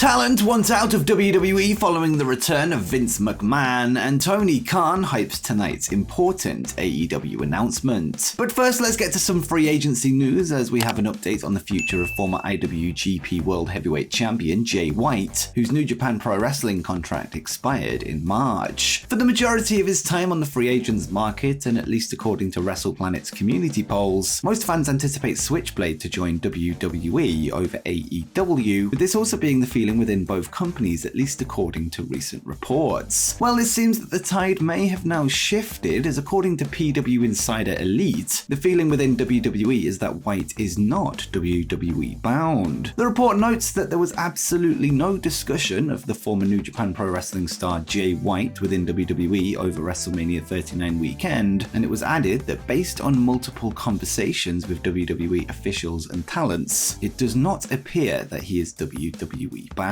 Talent wants out of WWE following the return of Vince McMahon, and Tony Khan hypes tonight's important AEW announcement. But first, let's get to some free agency news as we have an update on the future of former IWGP World Heavyweight Champion Jay White, whose New Japan Pro Wrestling contract expired in March. For the majority of his time on the free agents market, and at least according to WrestlePlanet's community polls, most fans anticipate Switchblade to join WWE over AEW, with this also being the feeling within both companies, at least according to recent reports. Well, it seems that the tide may have now shifted, as according to PW Insider Elite, the feeling within WWE is that White is not WWE bound. The report notes that there was absolutely no discussion of the former New Japan Pro Wrestling star Jay White within WWE over WrestleMania 39 weekend, and it was added that based on multiple conversations with WWE officials and talents, it does not appear that he is WWE bound.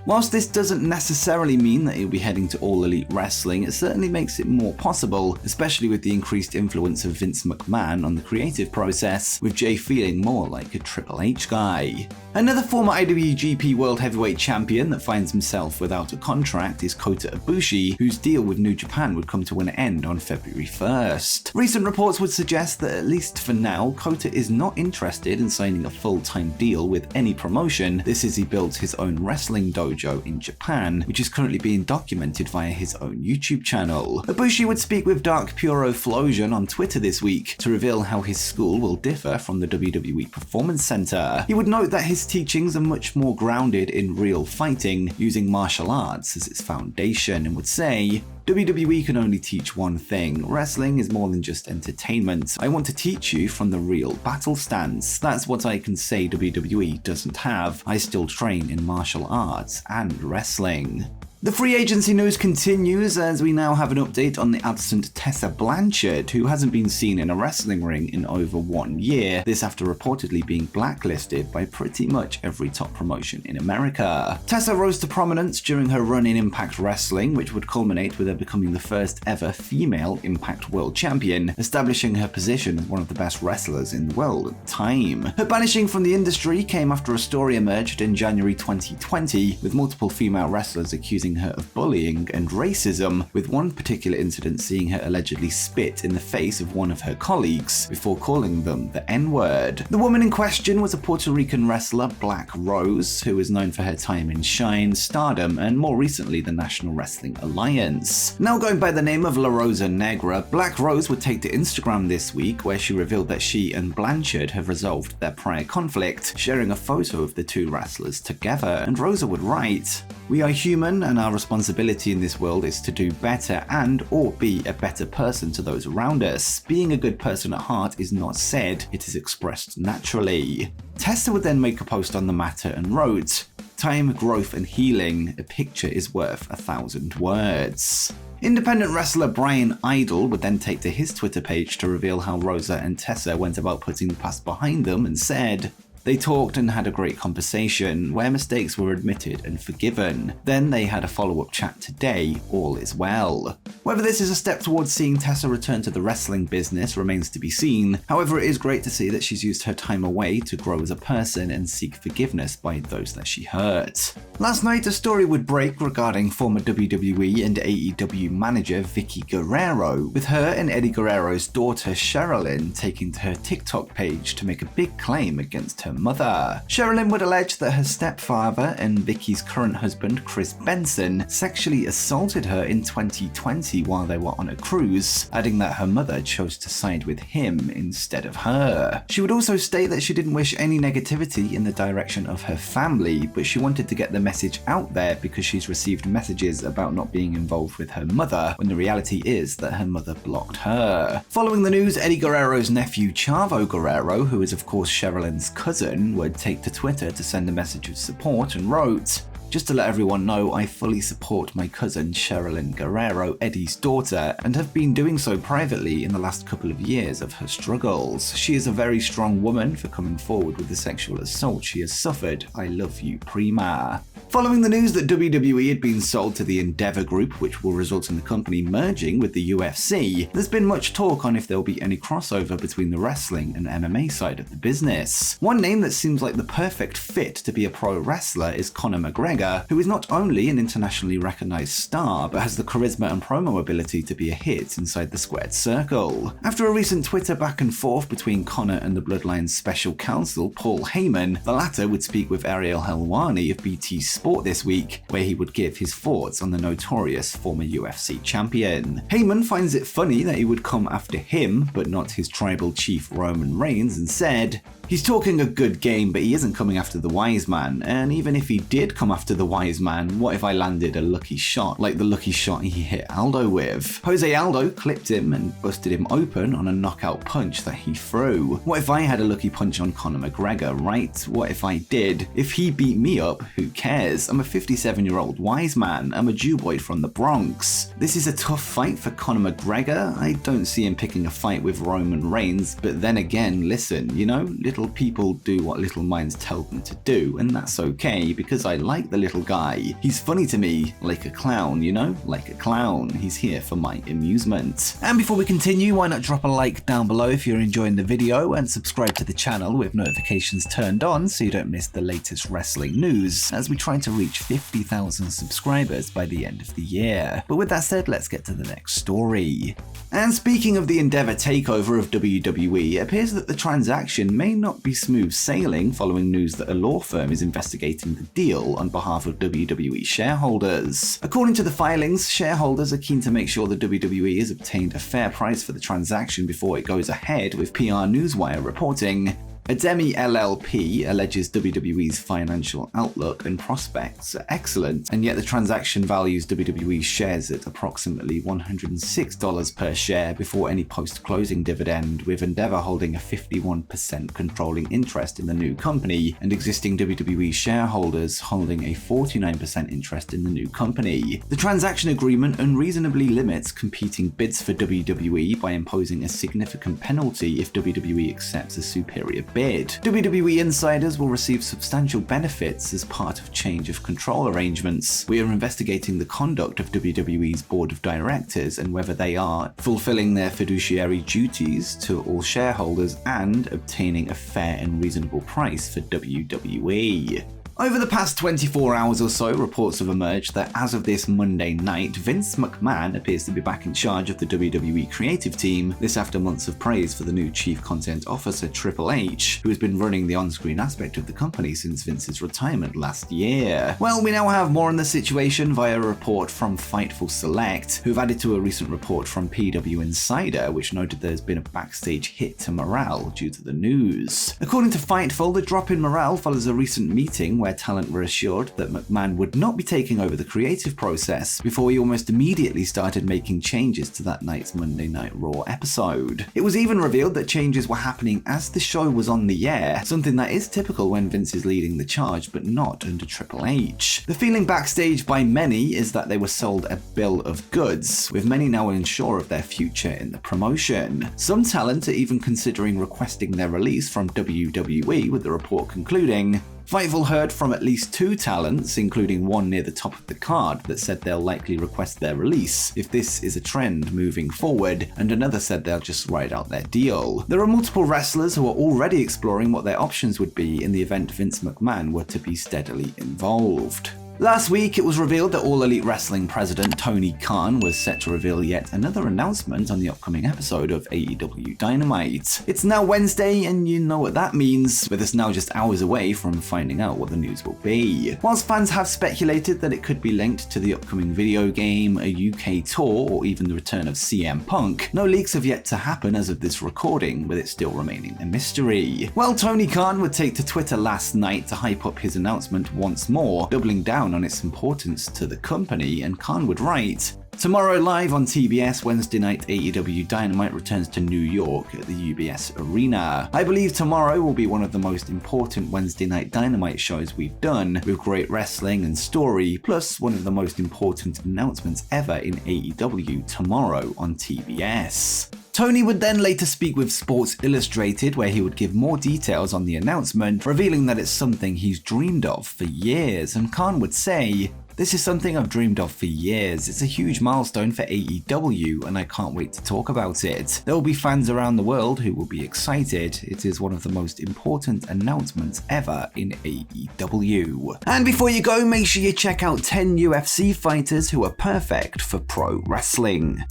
Whilst this doesn't necessarily mean that he'll be heading to All Elite Wrestling, it certainly makes it more possible, especially with the increased influence of Vince McMahon on the creative process, with Jay feeling more like a Triple H guy. Another former IWGP World Heavyweight Champion that finds himself without a contract is Kota Ibushi, whose deal with New Japan would come to an end on February 1st. Recent reports would suggest that at least for now, Kota is not interested in signing a full-time deal with any promotion. This as he builds his own wrestling dojo in Japan, which is currently being documented via his own YouTube channel. Ibushi would speak with Dark Puro Flosion on Twitter this week to reveal how his school will differ from the WWE Performance Center. He would note that his teachings are much more grounded in real fighting, using martial arts as its foundation, and would say, WWE can only teach one thing. Wrestling is more than just entertainment. I want to teach you from the real battle stance. That's what I can say WWE doesn't have. I still train in martial arts and wrestling. The free agency news continues as we now have an update on the absent Tessa Blanchard, who hasn't been seen in a wrestling ring in over 1 year, this after reportedly being blacklisted by pretty much every top promotion in America. Tessa rose to prominence during her run in Impact Wrestling, which would culminate with her becoming the first ever female Impact World Champion, establishing her position as one of the best wrestlers in the world at the time. Her banishing from the industry came after a story emerged in January 2020, with multiple female wrestlers accusing her of bullying and racism, with one particular incident seeing her allegedly spit in the face of one of her colleagues before calling them the N-word. The woman in question was a Puerto Rican wrestler, Black Rose, who is known for her time in Shine, Stardom, and more recently the National Wrestling Alliance. Now going by the name of La Rosa Negra, Black Rose would take to Instagram this week, where she revealed that she and Blanchard have resolved their prior conflict, sharing a photo of the two wrestlers together, and Rosa would write, "We are human, and our responsibility in this world is to do better and or be a better person to those around us. Being a good person at heart is not said, it is expressed naturally." Tessa would then make a post on the matter and wrote, "Time, growth and healing, a picture is worth 1,000 words." Independent wrestler Brian Idol would then take to his Twitter page to reveal how Rosa and Tessa went about putting the past behind them and said, "They talked and had a great conversation where mistakes were admitted and forgiven. Then they had a follow-up chat today, all is well." Whether this is a step towards seeing Tessa return to the wrestling business remains to be seen. However, it is great to see that she's used her time away to grow as a person and seek forgiveness by those that she hurt. Last night, a story would break regarding former WWE and AEW manager Vickie Guerrero, with her and Eddie Guerrero's daughter Sherilyn taking to her TikTok page to make a big claim against her mother. Sherilyn would allege that her stepfather and Vickie's current husband, Chris Benson, sexually assaulted her in 2020 while they were on a cruise, adding that her mother chose to side with him instead of her. She would also state that she didn't wish any negativity in the direction of her family, but she wanted to get the message out there because she's received messages about not being involved with her mother, when the reality is that her mother blocked her. Following the news, Eddie Guerrero's nephew Chavo Guerrero, who is of course Sherilyn's cousin, would take to Twitter to send a message of support and wrote, "Just to let everyone know, I fully support my cousin Sherilyn Guerrero, Eddie's daughter, and have been doing so privately in the last couple of years of her struggles. She is a very strong woman for coming forward with the sexual assault she has suffered. I love you, Prima." Following the news that WWE had been sold to the Endeavor Group, which will result in the company merging with the UFC, there's been much talk on if there'll be any crossover between the wrestling and MMA side of the business. One name that seems like the perfect fit to be a pro wrestler is Conor McGregor, who is not only an internationally recognized star, but has the charisma and promo ability to be a hit inside the squared circle. After a recent Twitter back and forth between Conor and the Bloodline's special counsel, Paul Heyman, the latter would speak with Ariel Helwani of BT Sport this week, where he would give his thoughts on the notorious former UFC champion. Heyman finds it funny that he would come after him, but not his tribal chief Roman Reigns, and said, "He's talking a good game, but he isn't coming after the wise man, and even if he did come after the wise man, what if I landed a lucky shot, like the lucky shot he hit Aldo with? Jose Aldo clipped him and busted him open on a knockout punch that he threw. What if I had a lucky punch on Conor McGregor, right? What if I did? If he beat me up, who cares? I'm a 57-year-old wise man. I'm a Jew boy from the Bronx. This is a tough fight for Conor McGregor. I don't see him picking a fight with Roman Reigns, but then again, listen, you know, little people do what little minds tell them to do, and that's okay, because I like the little guy. He's funny to me, like a clown, you know? Like a clown. He's here for my amusement." And before we continue, why not drop a like down below if you're enjoying the video, and subscribe to the channel with notifications turned on so you don't miss the latest wrestling news, as we try to reach 50,000 subscribers by the end of the year. But with that said, let's get to the next story. And speaking of the Endeavor takeover of WWE, it appears that the transaction may not be smooth sailing following news that a law firm is investigating the deal on behalf of WWE shareholders. According to the filings, shareholders are keen to make sure the WWE has obtained a fair price for the transaction before it goes ahead, with PR Newswire reporting, Ademi LLP alleges WWE's financial outlook and prospects are excellent, and yet the transaction values WWE's shares at approximately $106 per share before any post-closing dividend, with Endeavor holding a 51% controlling interest in the new company and existing WWE shareholders holding a 49% interest in the new company. The transaction agreement unreasonably limits competing bids for WWE by imposing a significant penalty if WWE accepts a superior bid. WWE insiders will receive substantial benefits as part of change of control arrangements. We are investigating the conduct of WWE's board of directors and whether they are fulfilling their fiduciary duties to all shareholders and obtaining a fair and reasonable price for WWE. Over the past 24 hours or so, reports have emerged that as of this Monday night, Vince McMahon appears to be back in charge of the WWE creative team, this after months of praise for the new chief content officer Triple H, who has been running the on-screen aspect of the company since Vince's retirement last year. Well, we now have more on the situation via a report from Fightful Select, who've added to a recent report from PW Insider, which noted there's been a backstage hit to morale due to the news. According to Fightful, the drop in morale follows a recent meeting where talent were assured that McMahon would not be taking over the creative process before he almost immediately started making changes to that night's Monday Night Raw episode. It was even revealed that changes were happening as the show was on the air, something that is typical when Vince is leading the charge, but not under Triple H. The feeling backstage by many is that they were sold a bill of goods, with many now unsure of their future in the promotion. Some talent are even considering requesting their release from WWE, with the report concluding, Fightful heard from at least 2 talents, including one near the top of the card, that said they'll likely request their release if this is a trend moving forward, and another said they'll just ride out their deal. There are multiple wrestlers who are already exploring what their options would be in the event Vince McMahon were to be steadily involved. Last week, it was revealed that All Elite Wrestling president Tony Khan was set to reveal yet another announcement on the upcoming episode of AEW Dynamite. It's now Wednesday, and you know what that means, with us now just hours away from finding out what the news will be. Whilst fans have speculated that it could be linked to the upcoming video game, a UK tour, or even the return of CM Punk, no leaks have yet to happen as of this recording, with it still remaining a mystery. Well, Tony Khan would take to Twitter last night to hype up his announcement once more, doubling down on its importance to the company, and Khan would write, Tomorrow live on TBS, Wednesday night AEW Dynamite returns to New York at the UBS Arena. I believe tomorrow will be one of the most important Wednesday night Dynamite shows we've done, with great wrestling and story, plus one of the most important announcements ever in AEW tomorrow on TBS. Tony would then later speak with Sports Illustrated, where he would give more details on the announcement, revealing that it's something he's dreamed of for years, and Khan would say, "This is something I've dreamed of for years. It's a huge milestone for AEW, and I can't wait to talk about it. There will be fans around the world who will be excited. It is one of the most important announcements ever in AEW." And before you go, make sure you check out 10 UFC fighters who are perfect for pro wrestling.